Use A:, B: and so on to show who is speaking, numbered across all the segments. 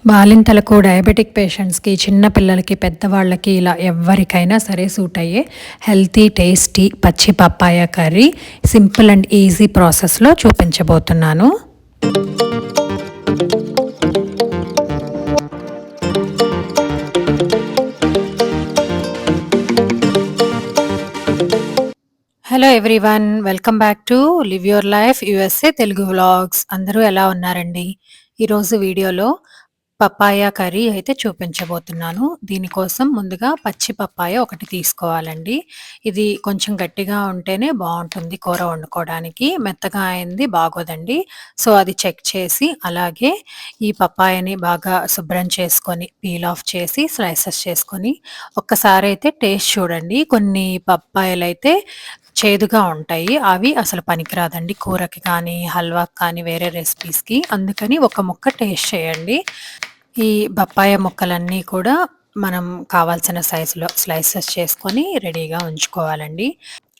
A: బాలింతలకు, diabetic పేషెంట్స్‌కి, చిన్న పిల్లలకి, పెద్దవాళ్ళకి ఇలా ఎవ్వరికైనా సరే సూట్ అయ్యే హెల్తీ, టేస్టీ పచ్చి papaya curry simple and easy ప్రాసెస్‌లో చూపించబోతున్నాను. Hello everyone. Welcome back to live your life USA Telugu vlogs. అందరూ ఎలా ఉన్నారండి? ఈరోజు వీడియోలో పప్పాయ కర్రీ అయితే చూపించబోతున్నాను. దీనికోసం ముందుగా పచ్చి పప్పాయ ఒకటి తీసుకోవాలండి. ఇది కొంచెం గట్టిగా ఉంటేనే బావుంటుంది కూర వండుకోవడానికి. మెత్తగా అయింది బాగోదండి. సో, అది చెక్ చేసి అలాగే ఈ పప్పాయని బాగా శుభ్రం చేసుకొని, పీల్ ఆఫ్ చేసి, స్లైసెస్ చేసుకొని ఒక్కసారైతే టేస్ట్ చూడండి. కొన్ని పప్పాయలైతే చేదుగా ఉంటాయి. అవి అసలు పనికిరాదండి కూరకి కానీ, హల్వాకి కానీ, వేరే రెసిపీస్‌కి. అందుకని ఒక ముక్క టేస్ట్ చేయండి. ఈ బప్పాయ ముక్కలన్నీ కూడా మనం కావాల్సిన సైజులో స్లైసెస్ చేసుకొని రెడీగా ఉంచుకోవాలండి.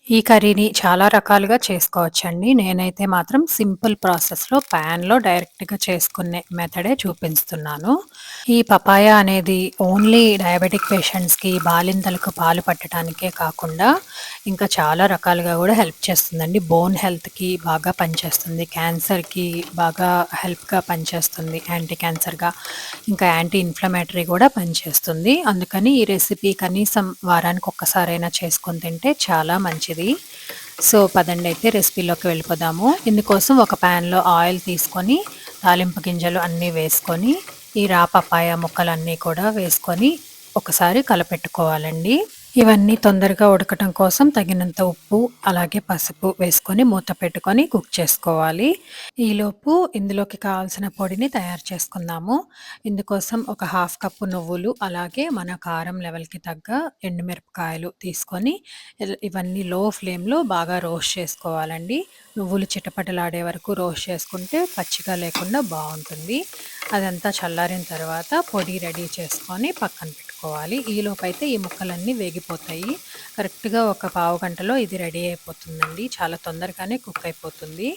A: ఈ కర్రీని చాలా రకాలుగా చేసుకోవచ్చండి. నేనైతే మాత్రం సింపుల్ ప్రాసెస్‌లో ప్యాన్‌లో డైరెక్ట్‌గా చేసుకునే మెథడే చూపిస్తున్నాను. ఈ పపాయ అనేది ఓన్లీ డయాబెటిక్ పేషెంట్స్‌కి, బాలింతలకు పాలు పట్టడానికే కాకుండా ఇంకా చాలా రకాలుగా గూడా హెల్ప్ చేస్తుందండి. బోన్ హెల్త్‌కి బాగా పనిచేస్తుంది. క్యాన్సర్‌కి బాగా హెల్ప్‌గా పనిచేస్తుంది. యాంటీ క్యాన్సర్‌గా, ఇంకా యాంటీ ఇన్‌ఫ్లమేటరీ గూడా పనిచేస్తుంది. అందుకని ఈ రెసిపీ కనీసం వారానికి ఒక్కసారైనా చేసుకొని తింటే చాలా మంచిది. సో, పదండి అయితే రెసిపీలోకి వెళ్ళిపోదాము. ఇందుకోసం ఒక ప్యాన్‌లో ఆయిల్ తీసుకొని, తాలింపు గింజలు అన్నీ వేసుకొని, ఈ రా పపాయ ముక్కలన్నీ కూడా వేసుకొని ఒకసారి కలపెట్టుకోవాలండి. ఇవన్నీ తొందరగా ఉడకటం కోసం తగినంత ఉప్పు, అలాగే పసుపు వేసుకొని మూత పెట్టుకొని కుక్ చేసుకోవాలి. ఈలోపు ఇందులోకి కావాల్సిన పొడిని తయారు చేసుకుందాము. ఇందుకోసం ఒక హాఫ్ కప్పు నువ్వులు, అలాగే మన కారం లెవెల్‌కి తగ్గ ఎండుమిరపకాయలు తీసుకొని ఇవన్నీ లో ఫ్లేమ్‌లో బాగా రోస్ట్ చేసుకోవాలండి. నువ్వులు చిటపటలాడే వరకు రోస్ట్ చేసుకుంటే పచ్చిగా లేకుండా బావుంటుంది. అదంతా చల్లారిన తర్వాత పొడి రెడీ చేసుకొని పక్కన పెట్టుకోవాలి. ఈలోపైతే ఈ ముక్కలన్నీ వేగిపోతాయి. కరెక్ట్‌గా ఒక పావు గంటలో ఇది రెడీ అయిపోతుందండి. చాలా తొందరగానే కుక్ అయిపోతుంది.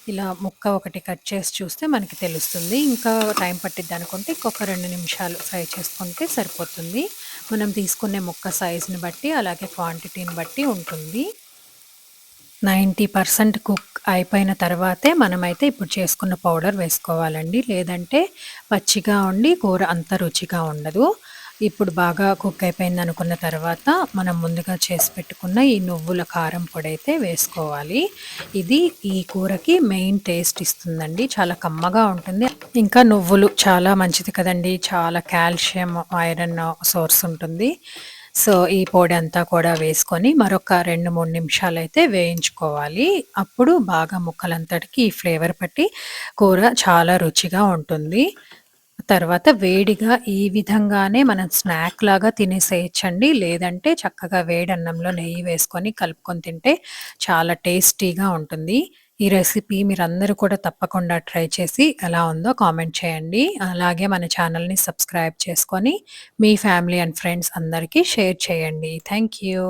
A: ఇలా ముక్క ఒకటి కట్ చేసి చూస్తే మనకి తెలుస్తుంది. ఇంకా టైం పట్టిద్దనుకుంటే ఇంకొక 2 నిమిషాలు ఫ్రై చేసుకుంటే సరిపోతుంది. మనం తీసుకునే ముక్క సైజుని బట్టి, అలాగే క్వాంటిటీని బట్టి ఉంటుంది. 90% కుక్ అయిపోయిన తర్వాతే మనమైతే ఇప్పుడు చేసుకున్న పౌడర్ వేసుకోవాలండి. లేదంటే పచ్చిగా ఉండి కూర అంత రుచిగా ఉండదు. ఇప్పుడు బాగా కుక్ అయిపోయిందనుకున్న తర్వాత మనం ముందుగా చేసి పెట్టుకున్న ఈ నువ్వుల కారం పొడైతే వేసుకోవాలి. ఇది ఈ కూరకి మెయిన్ టేస్ట్ ఇస్తుందండి. చాలా కమ్మగా ఉంటుంది. ఇంకా నువ్వులు చాలా మంచిది కదండీ! చాలా కాల్షియం, ఐరన్ సోర్స్ ఉంటుంది. సో, ఈ పొడంతా కూడా వేసుకొని మరొక 2, 3 నిమిషాలైతే వేయించుకోవాలి. అప్పుడు బాగా ముక్కలంతటికి ఈ ఫ్లేవర్ పట్టి కూర చాలా రుచిగా ఉంటుంది. తర్వాత వేడిగా ఈ విధంగానే మనం స్నాక్ లాగా తినేసేయొచ్చండి. లేదంటే చక్కగా వేడన్నంలో నెయ్యి వేసుకొని కలుపుకొని తింటే చాలా టేస్టీగా ఉంటుంది. ఈ రెసిపీ మీరందరూ కూడా తప్పకుండా ట్రై చేసి ఎలా ఉందో కామెంట్ చేయండి. అలాగే మన ఛానల్‌ని సబ్స్క్రైబ్ చేసుకొని మీ ఫ్యామిలీ అండ్ ఫ్రెండ్స్ అందరికీ షేర్ చేయండి. Thank you.